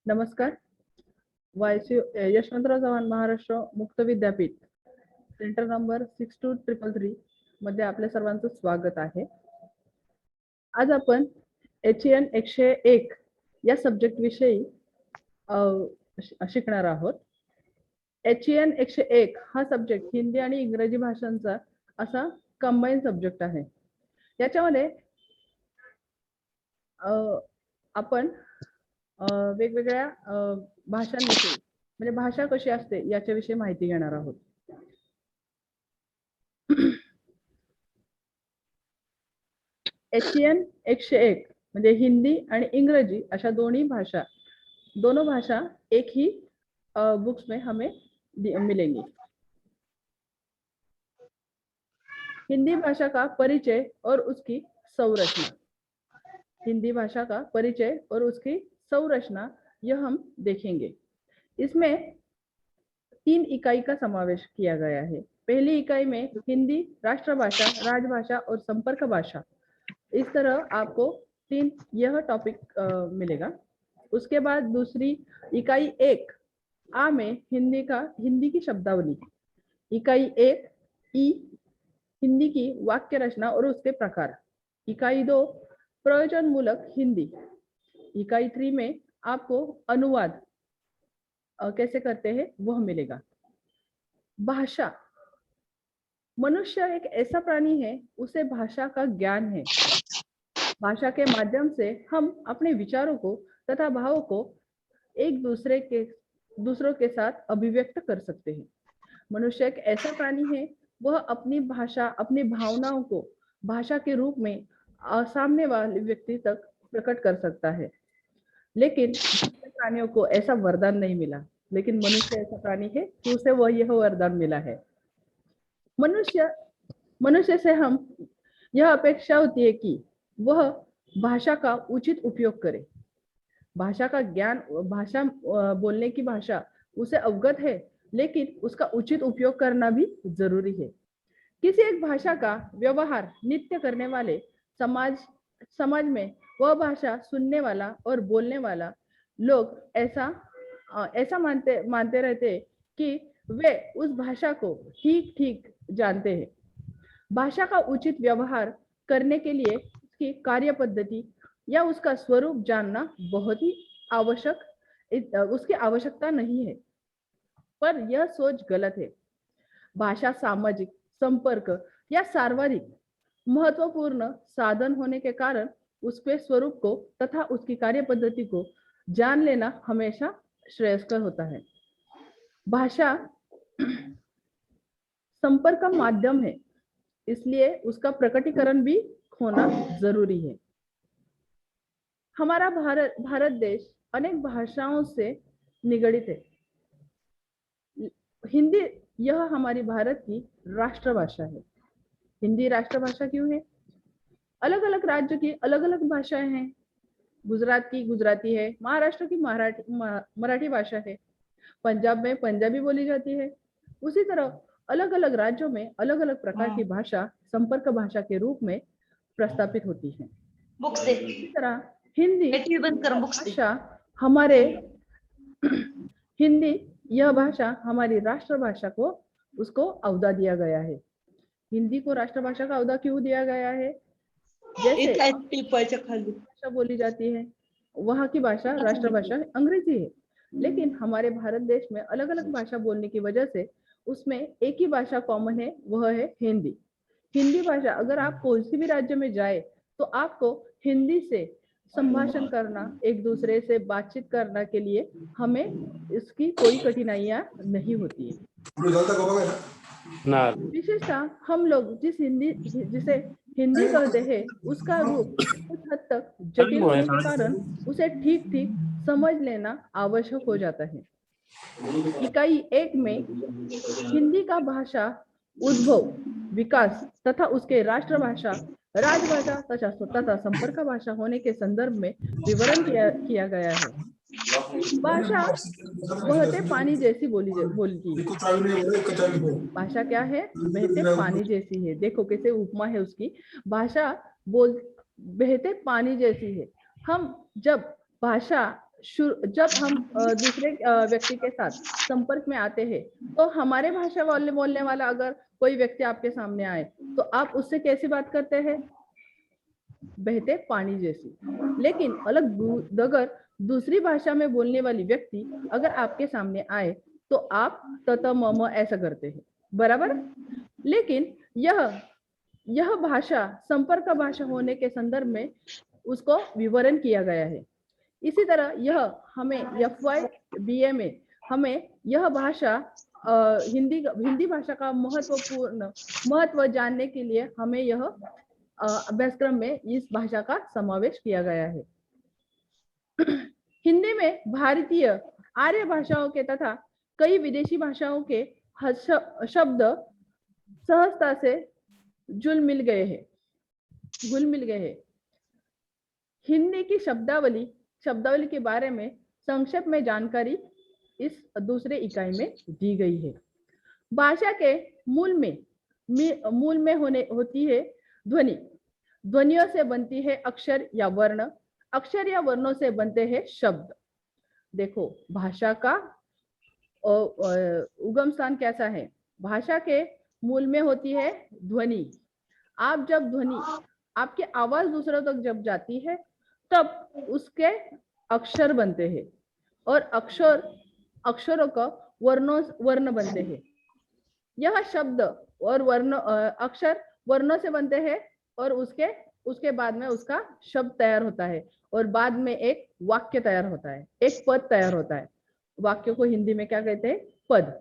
नमस्कार. वायसी यशवंतराव चव्हाण महाराष्ट्र मुक्त विद्यापीठ centre number 62333 मध्ये आपल्या सर्वांचं स्वागत आहे. आज आपण HEN 101 या सब्जेक्ट विषयी शिकणार आहोत. HEN 101 हा सब्जेक्ट हिंदी आणि इंग्रजी भाषांचा असा कंबाईन सब्जेक्ट आहे. याच्यामध्ये आपण वेगवेगळ्या भाषांविषयी म्हणजे भाषा कशी असते याच्याविषयी माहिती घेणार आहोत. HEN 101 म्हणजे हिंदी आणि इंग्रजी अशा दोनों भाषा एक ही बुक्स में हमें मिलेंगी. हिंदी भाषा का परिचय और उसकी संरचना. हिंदी भाषा का परिचय और उसकी संरचना यह हम देखेंगे. इसमें 3 इकाई का समावेश किया गया है. पहली इकाई में हिंदी राष्ट्रभाषा, राजभाषा और संपर्क भाषा. इस तरह आपको 3 यह टॉपिक मिलेगा. उसके बाद दूसरी इकाई 1 आ में हिंदी की शब्दावली. इकाई 1 ई हिंदी की वाक्य रचना और उसके प्रकार. इकाई 2 प्रयोजनमूलक हिंदी. इकाई 3 में आपको अनुवाद कैसे करते हैं वह मिलेगा. भाषा. मनुष्य एक ऐसा प्राणी है, उसे भाषा का ज्ञान है. भाषा के माध्यम से हम अपने विचारों को तथा भावों को एक दूसरों के साथ अभिव्यक्त कर सकते हैं. मनुष्य एक ऐसा प्राणी है, वह अपनी भाषा, अपनी भावनाओं को भाषा के रूप में सामने वाले व्यक्ति तक प्रकट कर सकता है. लेकिन प्राणियों को ऐसा वरदान नहीं मिला. लेकिन मनुष्य ऐसा प्राणी है कि उसे यह वरदान मिला है. मनुष्य से हम यह अपेक्षा होती है कि वह भाषा का उचित उपयोग करे. भाषा का ज्ञान, भाषा बोलने की भाषा उसे अवगत है, लेकिन उसका उचित उपयोग करना भी जरूरी है. किसी एक भाषा का व्यवहार नित्य करने वाले समाज में वह भाषा सुनने वाला और बोलने वाला लोग ऐसा मानते रहते कि वे उस भाषा को ठीक जानते हैं. भाषा का उचित व्यवहार करने के लिए उसकी कार्य पद्धति या उसका स्वरूप जानना बहुत ही उसकी आवश्यकता नहीं है. पर यह सोच गलत है. भाषा सामाजिक संपर्क या सार्वजनिक महत्वपूर्ण साधन होने के कारण उसके स्वरूप को तथा उसकी कार्य पद्धति को जान लेना हमेशा श्रेयस्कर होता है. भाषा संपर्क का माध्यम है, इसलिए उसका प्रकटीकरण भी होना जरूरी है. हमारा भारत देश अनेक भाषाओं से निगडित है. हिंदी यह हमारी भारत की राष्ट्रभाषा है. हिंदी राष्ट्रभाषा क्यों है? अलग अलग राज्य की अलग अलग भाषाएं हैं. गुजरात की गुजराती है, महाराष्ट्र की मराठी भाषा है, पंजाब में पंजाबी बोली जाती है. उसी तरह अलग अलग राज्यों में अलग अलग प्रकार की भाषा संपर्क भाषा के रूप में प्रस्तापित होती है. इसी तरह यह भाषा हमारी राष्ट्रभाषा को उसको अवधा दिया गया है. हिंदी को राष्ट्रभाषा का अवधा क्यों दिया गया है? जैसे भाषा बोली जाती है, वहाँ की भाषा राष्ट्रभाषा अंग्रेजी है. लेकिन हमारे भारत देश में अलग अलग भाषा बोलने की वजह से उसमें एक ही भाषा कॉमन है, वह है हिंदी. हिंदी भाषा अगर आप कोई भी राज्य में जाए तो आपको हिंदी से संभाषण करना, एक दूसरे से बातचीत करने के लिए हमें इसकी कोई कठिनाइयां नहीं होती है. विशेषतः हम लोग जिसे हिंदी कहते हैं उसका रूप कुछ हद तक जटिल होने के कारण उसे ठीक समझ लेना आवश्यक हो जाता है. इकाई 1 में हिंदी का भाषा उद्भव, विकास तथा उसके राष्ट्रभाषा, राजभाषा तथा संपर्क भाषा होने के संदर्भ में विवरण किया गया है. भाषा बहते पानी जैसी बोलती है. भाषा क्या है? बहते पानी जैसी है. देखो कैसे उपमा है उसकी. भाषा बहते पानी जैसी है. हम जब भाषा जब हम दूसरे व्यक्ति के साथ संपर्क में आते हैं तो हमारे भाषा बोलने वाला अगर कोई व्यक्ति आपके सामने आए तो आप उससे कैसी बात करते हैं? बहते पानी जैसी। लेकिन अगर दूसरी भाषा में बोलने वाली व्यक्ति अगर आपके सामने आए तो आप तत मम ऐसा करते हैं, बराबर। लेकिन यह भाषा संपर्क भाषा होने के संदर्भ में उसको विवरण किया गया है। इसी तरह यह हमें FY BA में हमें यह भाषा हिंदी भाषा का महत्व जानने के लिए हमें यह अभ्यासक्रम में इस भाषा का समावेश किया गया है। हिंदी में भारतीय आर्य भाषाओं के तथा कई विदेशी भाषाओं के शब्द सहजता से घुल मिल गए हैं। हिंदी की शब्दावली के बारे में संक्षेप में जानकारी इस दूसरे इकाई में दी गई है। भाषा के मूल में होती है ध्वनि। ध्वनियों से बनती है अक्षर या वर्ण। अक्षर या वर्णों से बनते हैं शब्द। देखो भाषा का उगम स्थान कैसा है? भाषा के मूल में होती है ध्वनि। आपकी आवाज दूसरों तक जब जाती है तब उसके अक्षर बनते हैं और अक्षरों का वर्ण बनते हैं। यह शब्द और अक्षर वर्णों से बनते हैं और उसके बाद में उसका शब्द तैयार होता है और बाद में एक वाक्य तैयार होता है, एक पद तैयार होता है। वाक्य को हिंदी में क्या कहते हैं? पद।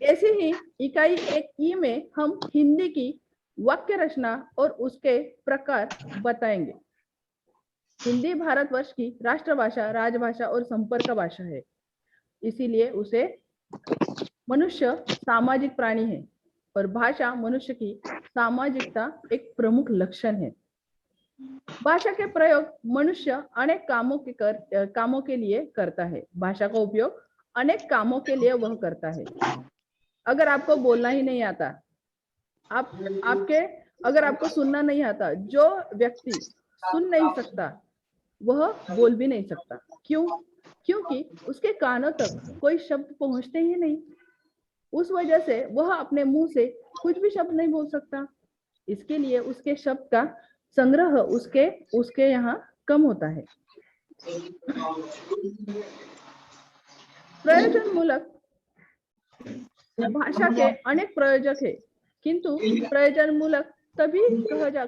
ऐसे ही इकाई 1E में हम हिंदी की वाक्य रचना और उसके प्रकार बताएंगे। हिंदी भारतवर्ष की राष्ट्रभाषा, राजभाषा और संपर्क भाषा है। इसीलिए उसे मनुष्य सामाजिक प्राणी है और भाषा मनुष्य की सामाजिकता एक प्रमुख लक्षण है। भाषा के प्रयोग मनुष्य अनेक कामों के लिए करता है। भाषा का उपयोग अनेक कामों के लिए वह करता है। अगर आपको बोलना ही नहीं आता, अगर आपको सुनना नहीं आता, जो व्यक्ति सुन नहीं सकता वह बोल भी नहीं सकता। क्यों? क्योंकि उसके कानों तक कोई शब्द पहुंचते ही नहीं। उस वजह से वह अपने मुंह से कुछ भी शब्द नहीं बोल सकता। इसके लिए उसके शब्द का संग्रह उसके यहाँ कम होता है। प्रयोजनमूलक भाषा के अनेक प्रयोजक है, किंतु प्रयोजनमूलक तभी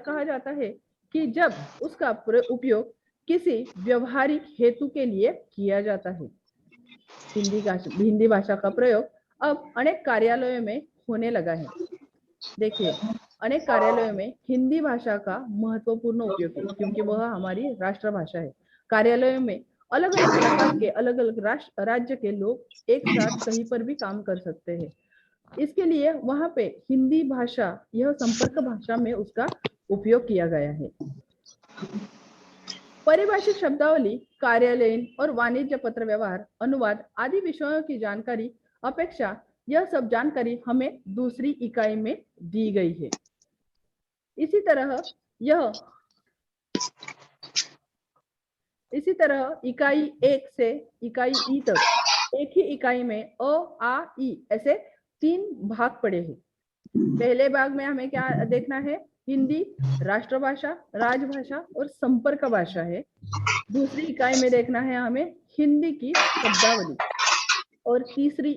कहा जाता है कि जब उसका उपयोग किसी व्यवहारिक हेतु के लिए किया जाता है। हिंदी भाषा का प्रयोग अब अनेक कार्यालयों में होने लगा है। देखिए, अनेक कार्यालयों में हिंदी भाषा का महत्वपूर्ण उपयोग है क्योंकि वह हमारी राष्ट्रभाषा है। कार्यालयों में अलग अलग प्रकार के अलग अलग राज्य के लोग एक साथ कहीं पर भी काम कर सकते हैं। इसके लिए वहां पे हिंदी भाषा यह संपर्क भाषा में उसका उपयोग किया गया है। परिभाषिक शब्दावली, कार्यालयीन और वाणिज्य पत्र व्यवहार, अनुवाद आदि विषयों की जानकारी अपेक्षा यह सब जानकारी हमें दूसरी इकाई में दी गई है। इसी तरह इकाई 1 से इकाई E तक एक ही इकाई में अ, आ, ई ऐसे 3 भाग पड़े हैं। पहले भाग में हमें क्या देखना है? हिंदी राष्ट्रभाषा, राजभाषा और संपर्क भाषा है। दूसरी इकाई में देखना है हमें हिंदी की शब्दावली और तीसरी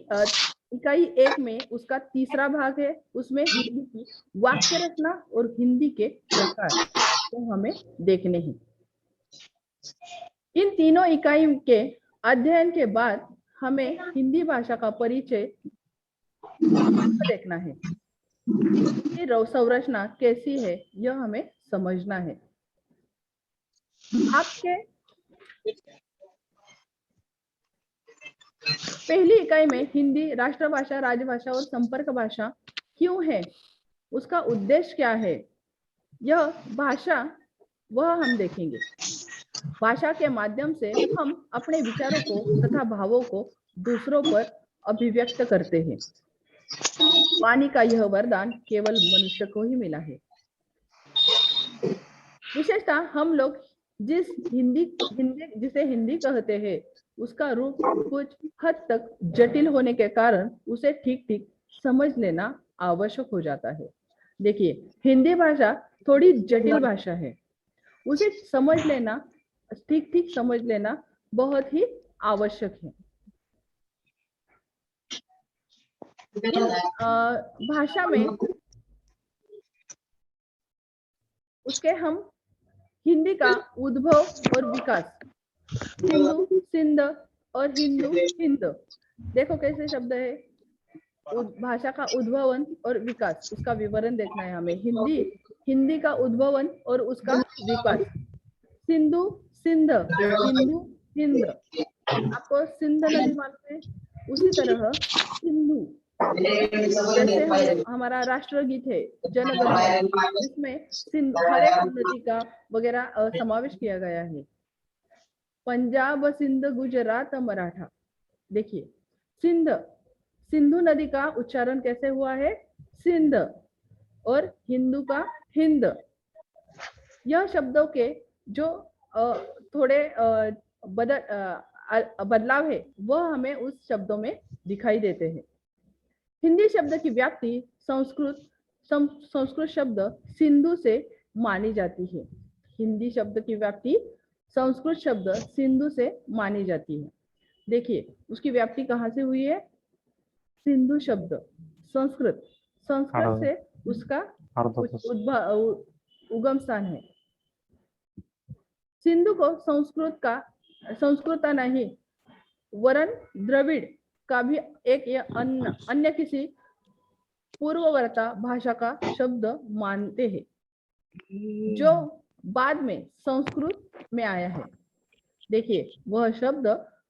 इकाई 1 में उसका तीसरा भाग है, उसमें हिंदी की वाक्य रचना और हिंदी के प्रकार तो हमें देखने हैं। इन तीनों इकाई के अध्ययन के बाद हमें हिंदी भाषा का परिचय देखना है। संरचना कैसी है यह हमें समझना है। आपके पहली इकाई में हिंदी राष्ट्रभाषा, राजभाषा और संपर्क भाषा क्यों है, उसका उद्देश्य क्या है, यह भाषा वह हम देखेंगे। भाषा के माध्यम से हम अपने विचारों को तथा भावों को दूसरों पर अभिव्यक्त करते हैं। वाणी का यह वरदान केवल मनुष्य को ही मिला है। विशेषतः हम लोग जिसे हिंदी कहते हैं उसका रूप कुछ हद तक जटिल होने के कारण उसे ठीक ठीक समझ लेना आवश्यक हो जाता है। देखिए, हिंदी भाषा थोड़ी जटिल भाषा है, उसे समझ लेना, ठीक ठीक समझ लेना बहुत ही आवश्यक है। इस भाषा में उसके हम हिंदी का उद्भव और विकास, सिंधु सिंध और हिंदू हिंद, देखो कैसे शब्द है, भाषा का उद्भवन और विकास, उसका विवरण देखना है हमें। हिंदी का उद्भवन और उसका विकास, सिंधु सिंध, हिंदू हिंद, आपको सिंध नदी मालूम है, उसी तरह सिंधु, जैसे हमारा राष्ट्रगीत है जनगण मन, जिसमें हर एक नदी का वगैरह समावेश किया गया है। पंजाब सिंध गुजरात मराठा, देखिए सिंध, सिंधु नदी का उच्चारण कैसे हुआ है, सिंध, और हिंदू का हिंद। यह शब्दों के जो थोड़े बदलाव है वह हमें उस शब्दों में दिखाई देते हैं। हिंदी शब्द की व्याप्ति संस्कृत शब्द सिंधु से मानी जाती है। हिंदी शब्द की व्याप्ति संस्कृत शब्द सिंधु से मानी जाती है। देखिए उसकी व्याप्ति कहाँ से हुई है, सिंधु शब्द संस्कृत से उसका उगम स्थान है। सिंधु को संस्कृत नहीं वरन द्रविड़ का भी एक या अन्य किसी पूर्ववर्ता भाषा का शब्द मानते हैं, जो बाद में संस्कृत में आया है। देखिए वह शब्द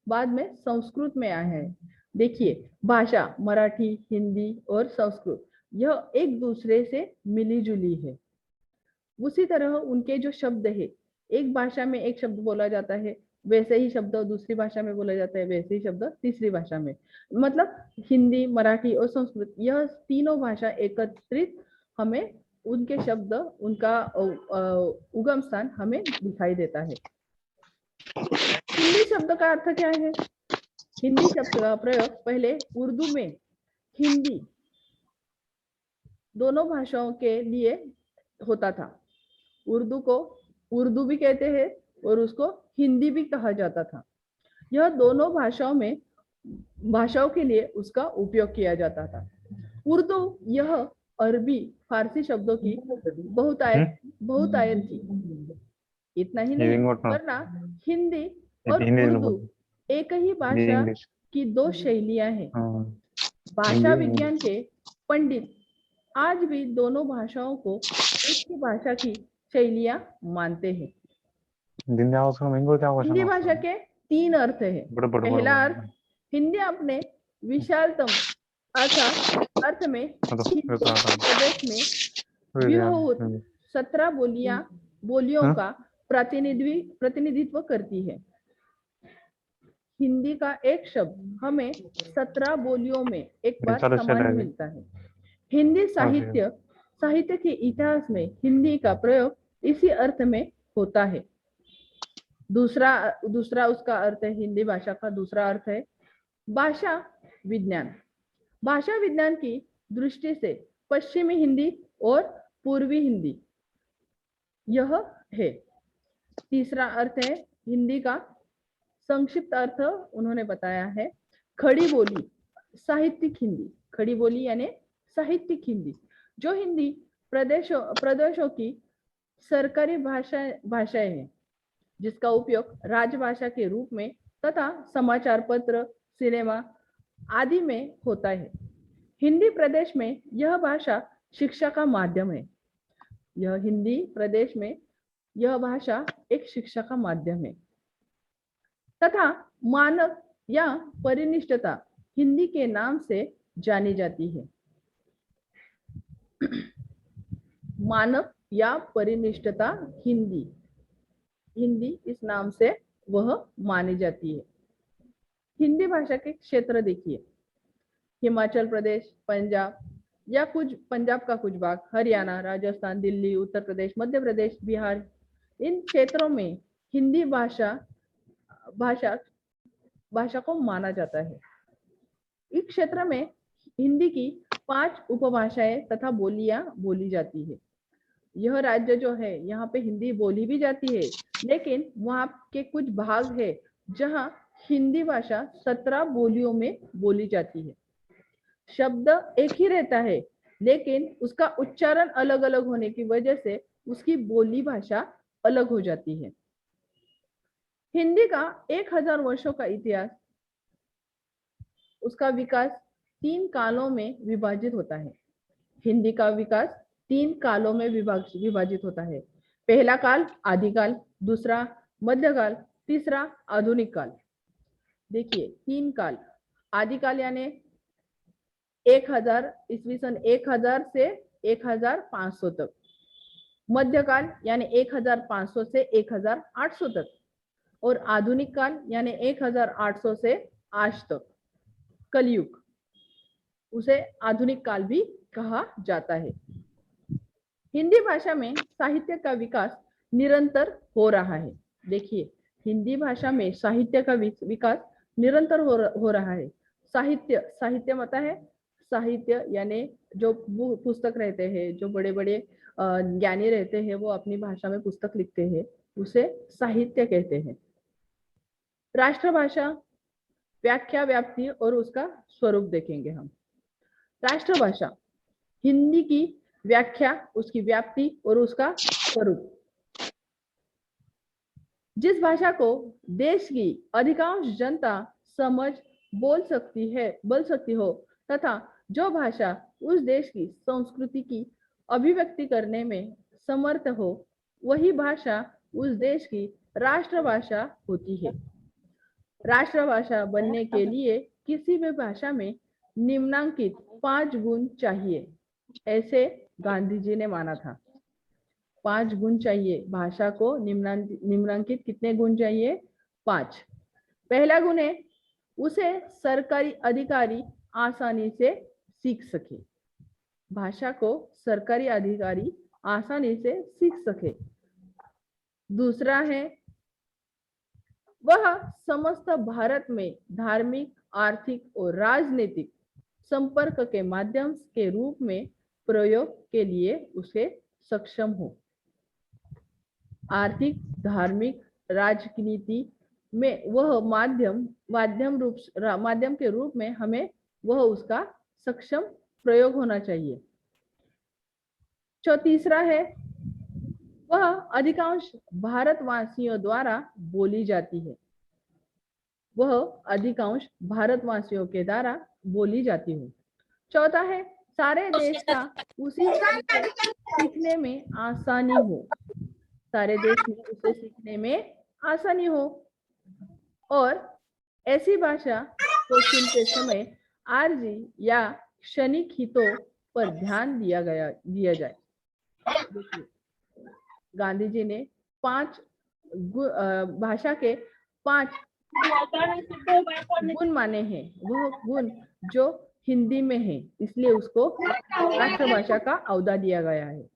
बाद में संस्कृत में आया है। देखिए भाषा मराठी, हिंदी और संस्कृत यह एक दूसरे से मिली जुली है। उसी तरह उनके जो शब्द है, एक भाषा में एक शब्द बोला जाता है, वैसे ही शब्द दूसरी भाषा में बोला जाता है, वैसे ही शब्द तीसरी भाषा में, मतलब हिंदी, मराठी और संस्कृत, यह तीनों भाषा एकत्रित हमें उनके शब्द, उनका उगम स्थान हमें दिखाई देता है। हिंदी शब्द का अर्थ क्या है? हिंदी शब्द का प्रयोग पहले उर्दू में हिंदी दोनों भाषाओं के लिए होता था। उर्दू को उर्दू भी कहते हैं और उसको हिंदी भी कहा जाता था। यह दोनों भाषाओं के लिए उसका उपयोग किया जाता था। उर्दू यह अरबी फारसी शब्दों की बहुतायत थी। इतना ही नहीं, वरना हिंदी और उर्दू एक ही भाषा की दो शैलियां हैं। भाषा विज्ञान के पंडित आज भी दोनों भाषाओं को एक ही भाषा की शैलियां मानते हैं। हिंदी भाषा के तीन अर्थ है। पहला अर्थ, हिंदी अपने विशालतम अर्थ में प्रदेश में व्यूहूत 17 बोलियों का प्रतिनिधित्व करती है। हिंदी का एक शब्द हमें 17 बोलियों में एक बार समान मिलता है। हिंदी साहित्य के इतिहास में हिंदी का प्रयोग इसी अर्थ में होता है। दूसरा उसका अर्थ है, हिंदी भाषा का दूसरा अर्थ है भाषा विज्ञान। भाषा विज्ञान की दृष्टि से पश्चिमी हिंदी और पूर्वी हिंदी यह है। तीसरा अर्थ है हिंदी का संक्षिप्त अर्थ उन्होंने बताया है खड़ी बोली साहित्यिक हिंदी। खड़ी बोली यानी साहित्यिक हिंदी, जो हिंदी प्रदेशों की सरकारी भाषाएं हैं, जिसका उपयोग राजभाषा के रूप में तथा समाचार पत्र, सिनेमा आदि में होता है। हिंदी प्रदेश में यह भाषा शिक्षा का माध्यम है। यह हिंदी प्रदेश में यह भाषा एक शिक्षा का माध्यम है तथा मानक या परिनिष्ठता हिंदी के नाम से जानी जाती है। मानक या परिनिष्ठता हिंदी इस नाम से वह मानी जाती है। हिंदी भाषा के क्षेत्र देखिए, हिमाचल प्रदेश, पंजाब या पंजाब का कुछ भाग, हरियाणा, राजस्थान, दिल्ली, उत्तर प्रदेश, मध्य प्रदेश, बिहार, इन क्षेत्रों में हिंदी भाषा को माना जाता है। इस क्षेत्र में हिंदी की 5 उपभाषाएं तथा बोलियां बोली जाती है। यह राज्य जो है यहाँ पे हिंदी बोली भी जाती है, लेकिन वहाँ के कुछ भाग है जहाँ हिंदी भाषा 17 बोलियों में बोली जाती है। शब्द एक ही रहता है, लेकिन उसका उच्चारण अलग अलग होने की वजह से उसकी बोली भाषा अलग हो जाती है। हिंदी का 1000 वर्षों का इतिहास, उसका विकास 3 कालों में विभाजित होता है। हिंदी का विकास 3 कालों में विभाजित होता है। पहला काल आदिकाल, दूसरा मध्यकाल, तीसरा आधुनिक काल। देखिए 3 काल, आदिकाल यानी 1000 ईस्वी सन 1000 से 1500 तक, मध्यकाल यानी 1500 से 1800 तक, और आधुनिक काल यानी 1800 से आज तक, कलयुग, उसे आधुनिक काल भी कहा जाता है। हिंदी भाषा में साहित्य का विकास निरंतर हो रहा है। देखिए हिंदी भाषा में साहित्य का विकास निरंतर हो रहा है। साहित्य मतलब है, साहित्य यानी जो पुस्तक रहते हैं, जो बड़े बड़े ज्ञानी रहते हैं, वो अपनी भाषा में पुस्तक लिखते हैं, उसे साहित्य कहते हैं। राष्ट्रभाषा, व्याख्या, व्याप्ति और उसका स्वरूप देखेंगे हम। राष्ट्रभाषा, हिंदी की व्याख्या, उसकी व्याप्ति और उसका स्वरूप। जिस भाषा को देश की अधिकांश जनता समझ बोल सकती हो तथा जो भाषा उस देश की संस्कृति की अभिव्यक्ति करने में समर्थ हो, वही भाषा उस देश की राष्ट्रभाषा होती है। राष्ट्रभाषा बनने के लिए किसी भी भाषा में निम्नांकित 5 गुण चाहिए, ऐसे गांधी जी ने माना था। 5 गुण चाहिए भाषा को, निम्नांकित कितने गुण चाहिए? 5। पहला गुण है, उसे सरकारी अधिकारी आसानी से सीख सके। भाषा को सरकारी अधिकारी आसानी से सीख सके। दूसरा है, वह समस्त भारत में धार्मिक, आर्थिक और राजनीतिक संपर्क के माध्यम के रूप में प्रयोग के लिए उसे सक्षम हो। आर्थिक, धार्मिक, राजनीति में वह माध्यम के रूप में हमें वह उसका सक्षम प्रयोग होना चाहिए। तीसरा है, वह अधिकांश भारतवासियों द्वारा बोली जाती है। वह अधिकांश भारतवासियों के द्वारा बोली जाती हो। चौथा है, सारे देश का उसी सीखने में आसानी हो। सारे देश में उसे सीखने में आसानी हो। और ऐसी भाषा को चुनते समय आर्जी या क्षणिक हितों पर ध्यान दिया जाए। गांधी जी ने 5 भाषा के 5 गुण माने हैं। वह गुण जो हिंदी में है, इसलिए उसको राष्ट्रभाषा का औदा दिया गया है।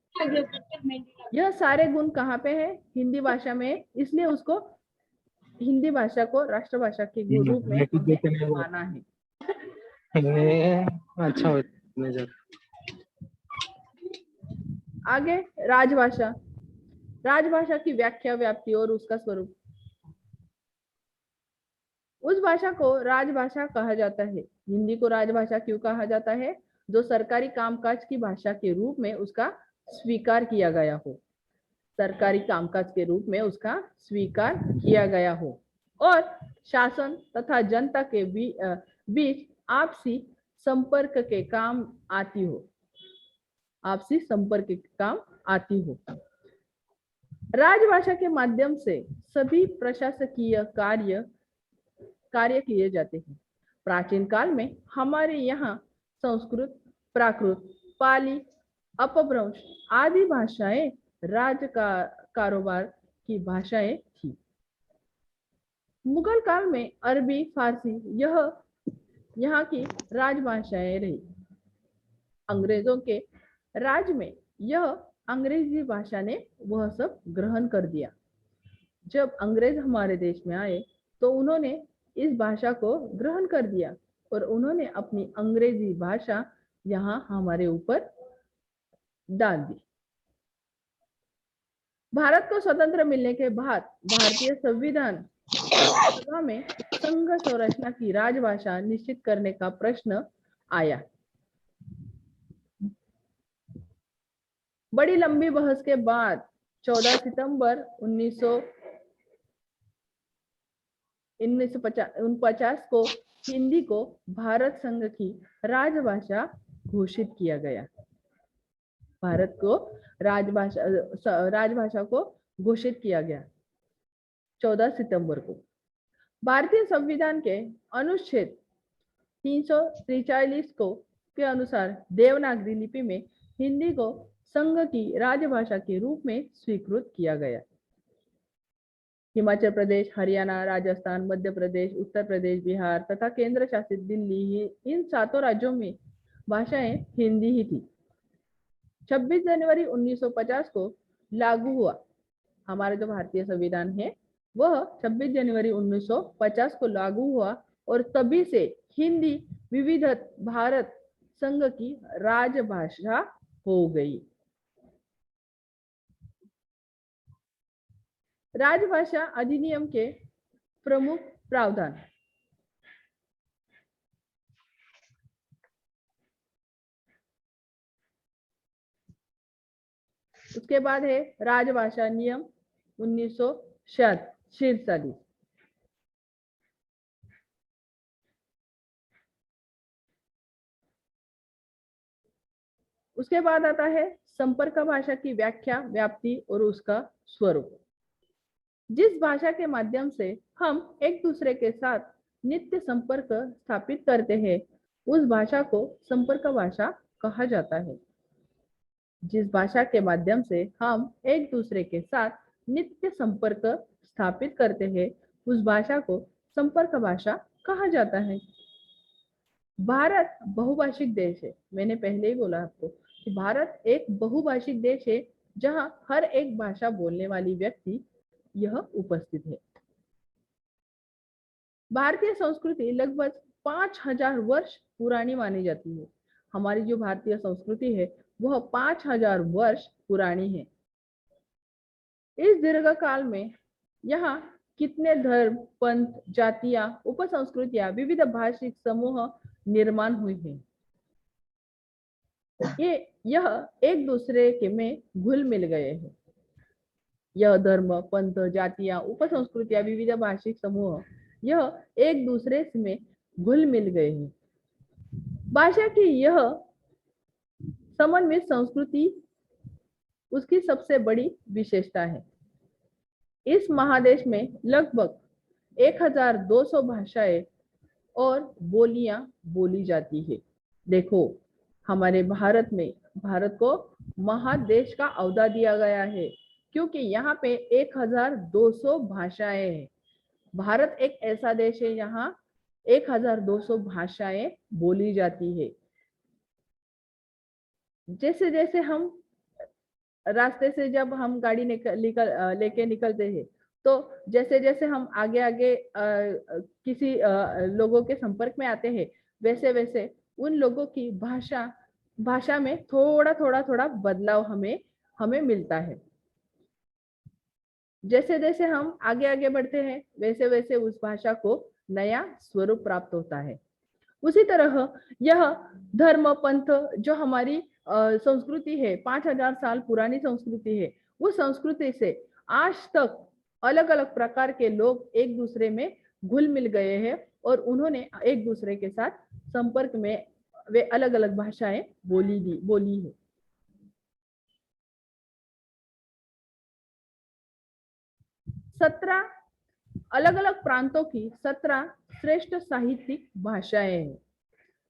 यह सारे गुण कहाँ पे है? हिंदी भाषा में, इसलिए उसको हिंदी भाषा को राष्ट्रभाषा के रूप में माना है। अच्छा, आगे राजभाषा। राजभाषा की व्याख्या, व्याप्ति और उसका स्वरूप। उस भाषा को राजभाषा कहा जाता है। हिंदी को राजभाषा क्यों कहा जाता है? जो सरकारी कामकाज की भाषा के रूप में उसका स्वीकार किया गया हो। सरकारी कामकाज के रूप में उसका स्वीकार किया गया हो और शासन तथा जनता के बीच आपसी संपर्क के काम आती हो। आपसी संपर्क के काम आती हो। राजभाषा के माध्यम से सभी प्रशासकीय कार्य किए जाते हैं। प्राचीन काल में हमारे यहाँ संस्कृत, प्राकृत, पाली, अपभ्रंश आदि भाषाएं कारोबार की भाषाएं थी। मुगल काल में अरबी, फारसी यह यहाँ की राजभाषाएं रही। अंग्रेजों के राज में यह अंग्रेजी भाषा ने वह सब ग्रहण कर दिया। जब अंग्रेज हमारे देश में आए तो उन्होंने इस भाषा को ग्रहण कर दिया और उन्होंने अपनी अंग्रेजी भाषा यहाँ हमारे ऊपर डाल दी। भारत को स्वतंत्र मिलने के बाद भारतीय संविधान सभा में संघ संरचना की राजभाषा निश्चित करने का प्रश्न आया। बड़ी लंबी बहस के बाद 14 सितंबर 1949 को हिंदी को भारत संघ की राजभाषा घोषित किया गया। भारत को राजभाषा को घोषित किया गया 14 सितंबर को। भारतीय संविधान के अनुच्छेद 343 को के अनुसार देवनागरी लिपि में हिंदी को संघ की राजभाषा के रूप में स्वीकृत किया गया। हिमाचल प्रदेश, हरियाणा, राजस्थान, मध्य प्रदेश, उत्तर प्रदेश, बिहार तथा केंद्र शासित दिल्ली, इन 7 राज्यों में भाषाएं हिंदी ही थी। 26 जनवरी 1950 को लागू हुआ। हमारा जो भारतीय संविधान है वह 26 जनवरी 1950 को लागू हुआ और तभी से हिंदी विविधत भारत संघ की राजभाषा हो गई। राजभाषा अधिनियम के प्रमुख प्रावधान। उसके बाद है राजभाषा नियम 1946। उसके बाद आता है संपर्क भाषा की व्याख्या, व्याप्ति और उसका स्वरूप। जिस भाषा के माध्यम से हम एक दूसरे के साथ नित्य संपर्क स्थापित करते हैं उस भाषा को संपर्क भाषा कहा जाता है। जिस भाषा के माध्यम से हम एक दूसरे के साथ नित्य संपर्क स्थापित करते हैं उस भाषा को संपर्क भाषा कहा जाता है। भारत बहुभाषिक देश है। मैंने पहले ही बोला आपको कि भारत एक बहुभाषिक देश है जहां हर एक भाषा बोलने वाली व्यक्ति यह उपस्थित है। भारतीय संस्कृति लगभग 5000 वर्ष पुरानी मानी जाती है। हमारी जो भारतीय संस्कृति है वह 5000 वर्ष पुरानी है। इस दीर्घ काल में यहाँ कितने धर्म, पंथ, जातियां, उपसंस्कृतियां, विविध भाषिक समूह निर्माण हुए हैं। यह एक दूसरे के में घुल मिल गए हैं। यह धर्म, पंथ, जातियां, उपसंस्कृतियां, विविध भाषिक समूह यह एक दूसरे में घुल मिल गए हैं। भाषा की यह समन्वित संस्कृति उसकी सबसे बड़ी विशेषता है। इस महादेश में लगभग 1200 भाषाएं और बोलियां बोली जाती है। देखो, हमारे भारत में भारत को महादेश का औहदा दिया गया है क्योंकि यहाँ पे 1200 भाषाएं हैं। भारत एक ऐसा देश है यहाँ 1200 भाषाएं बोली जाती है। जैसे जैसे हम रास्ते से जब हम गाड़ी लेके निकलते हैं तो जैसे जैसे हम आगे आगे किसी लोगों के संपर्क में आते हैं वैसे वैसे उन लोगों की भाषा में थोड़ा बदलाव हमें मिलता है। जैसे जैसे हम आगे आगे बढ़ते हैं वैसे वैसे उस भाषा को नया स्वरूप प्राप्त होता है। उसी तरह यह धर्म, पंथ जो हमारी संस्कृति है, 5000 साल पुरानी संस्कृति है, उस संस्कृति से आज तक अलग अलग प्रकार के लोग एक दूसरे में घुल मिल गए हैं और उन्होंने एक दूसरे के साथ संपर्क में वे अलग अलग भाषाएं बोली है। सत्रह अलग अलग प्रांतों की 17 श्रेष्ठ साहित्यिक भाषाएं हैं।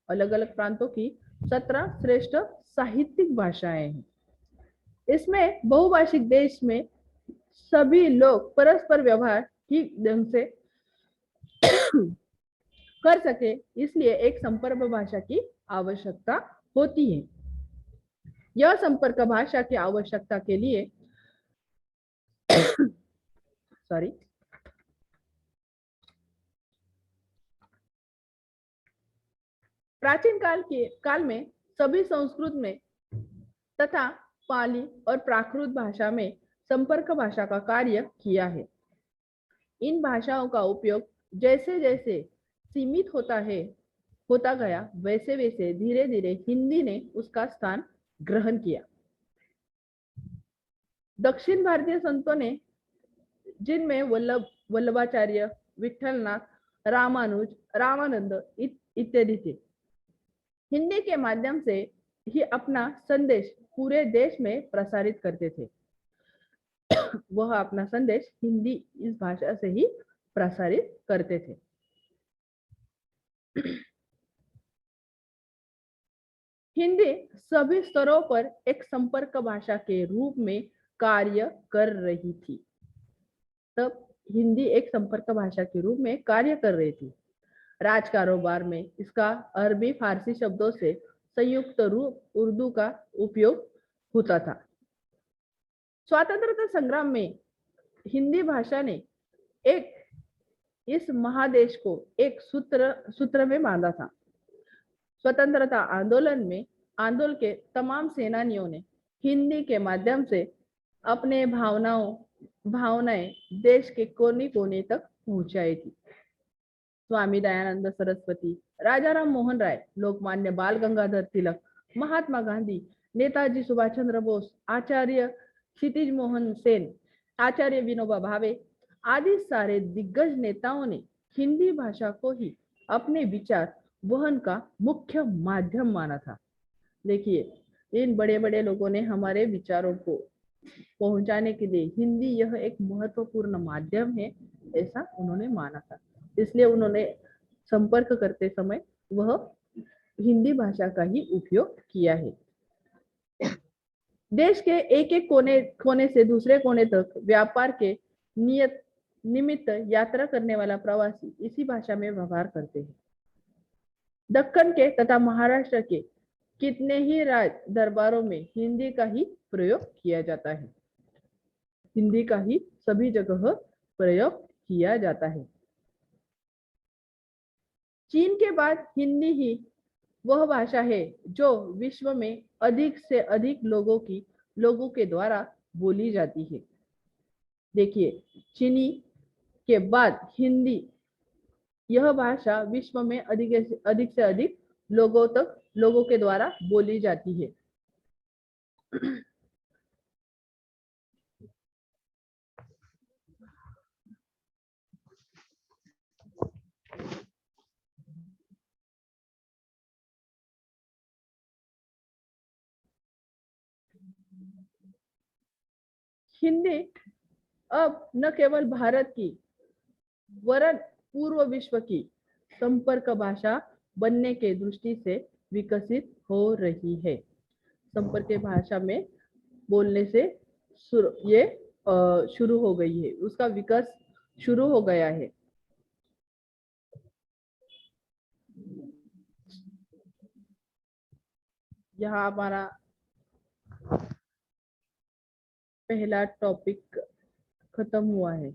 अलग अलग प्रांतों की 17 श्रेष्ठ साहित्यिक भाषाएं हैं। इसमें बहुभाषिक देश में सभी लोग परस्पर व्यवहार ठीक ढंग से कर सके इसलिए एक संपर्क भाषा की आवश्यकता होती है। यह संपर्क भाषा की आवश्यकता के लिए सॉरी, प्राचीन काल में सभी संस्कृत में तथा पाली और प्राकृत भाषा में संपर्क भाषा का कार्य किया है। इन भाषाओं का उपयोग जैसे जैसे सीमित होता गया, वैसे वैसे धीरे धीरे हिंदी ने उसका स्थान ग्रहण किया। दक्षिण भारतीय संतों ने, जिनमें वल्लभाचार्य, विठलनाथ, रामानंद इत्यादि थे, हिंदी के माध्यम से ही अपना संदेश पूरे देश में प्रसारित करते थे। वह अपना संदेश हिंदी इस भाषा से ही प्रसारित करते थे। हिंदी सभी स्तरों पर एक संपर्क भाषा के रूप में कार्य कर रही थी। तब हिंदी एक संपर्क भाषा के रूप में कार्य कर रही थी। राज कारोबार में इसका अरबी फारसी शब्दों से संयुक्त रूप उर्दू का उपयोग होता था। स्वतंत्रता संग्राम में हिंदी भाषा ने इस महादेश को एक सूत्र में बांधा था। स्वतंत्रता आंदोलन के तमाम सेनानियों ने हिंदी के माध्यम से अपने भावनाएं देश के कोने कोने तक पहुंचाई थी। स्वामी दयानंद सरस्वती, राजाराम मोहन राय, लोकमान्य बाल गंगाधर तिलक, महात्मा गांधी, नेताजी सुभाष चंद्र बोस, आचार्य क्षितिज मोहन सेन, आचार्य विनोबा भावे आदि सारे दिग्गज नेताओं ने हिंदी भाषा को ही अपने विचार वहन का मुख्य माध्यम माना था। देखिए, इन बड़े बड़े लोगों ने हमारे विचारों को पहुंचाने के लिए हिंदी यह एक महत्वपूर्ण माध्यम है, ऐसा उन्होंने माना था। इसलिए उन्होंने संपर्क करते समय वह हिंदी भाषा का ही उपयोग किया है। देश के एक एक कोने से दूसरे कोने तक व्यापार के निमित्त यात्रा करने वाला प्रवासी इसी भाषा में व्यवहार करते हैं। दक्कन के तथा महाराष्ट्र के कितने ही राज दरबारों में हिंदी का ही प्रयोग किया जाता है। हिंदी का ही सभी जगह प्रयोग किया जाता है। चीन के बाद हिंदी ही वह भाषा है जो विश्व में अधिक से अधिक लोगों के द्वारा बोली जाती है। देखिए, चीनी के बाद हिंदी यह भाषा विश्व में अधिक से अधिक लोगों के द्वारा बोली जाती है। हिंदी अब न केवल भारत की वरन पूर्व विश्व की संपर्क भाषा बनने के दृष्टि से विकसित हो रही है। संपर्क भाषा में बोलने से ये शुरू हो गई है, उसका विकास शुरू हो गया है। यहाँ हमारा पहला टॉपिक खत्म हुआ है।